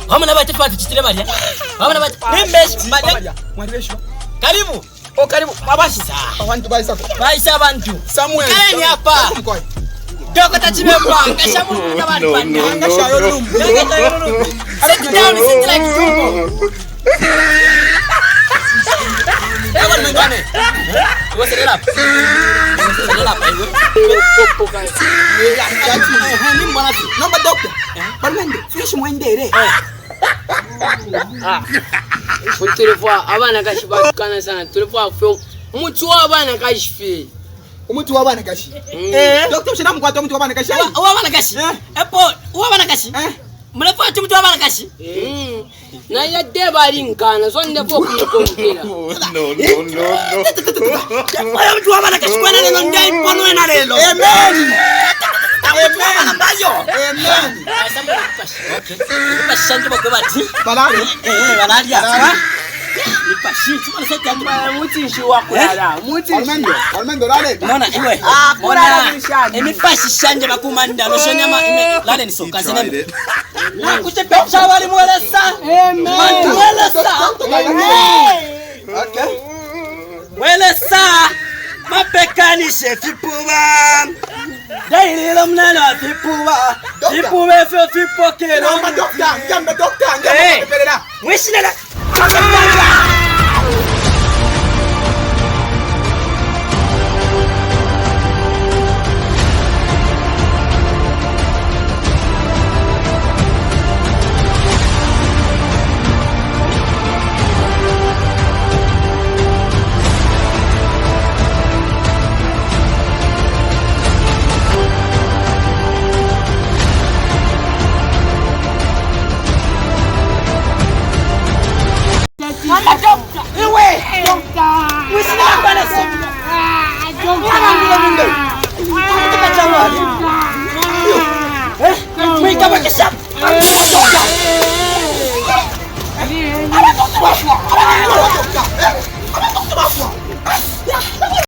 Hamna bati fati chitire Maria. Hamna bati. Nimbe Maria. Mwalibeshwa. Karibu. Karibu. Mabasi saa. Abantu baisa. Baisa abantu. Samuel. Kaleni hapa. Doko tachimemba. Kashamu kabali banda. Ngashayo lumbu. Sit down, sit like tumbo. Ewa mengane. What's it up? What's it up? Namba doctor. Balmende, fish mwendere. Tulikuwa abana kashibakana sana. Tulikuwa film. Mtu wa abana kashifi. Umutu wabana kashi. Doctor mshina mkwata umutu wabana kashi. Wabana kashi. Epo, wabana kashi. Mlefa tu mtu wabana kashi. Na ya debali nkana so ndefo kumpira. No. Wala mtu wabana kashi kwa nani ndai pono ena lelo. Amen. Ambayo. Amen. Asamba kashi. Okay. Pashange bakobati. Balali. Balalia. Nipashi, chuma sasa Mbaya mutinshi wakulala. Mutinshi. Almendo lale. Mona iwe. Kulala mishani. Emipashi shanje bakumanda no shonyama lale ni soka seneme. Na kuchepecha wali mwelesa. Amen. Mwelesa. Okay. Mwelesa. Mapekani shefipuba. Daililo mnalo fipuba. Fipuba fipokelo. Namba doctor, njamba doctor, njamba peperera. Mwishinela. Iwe.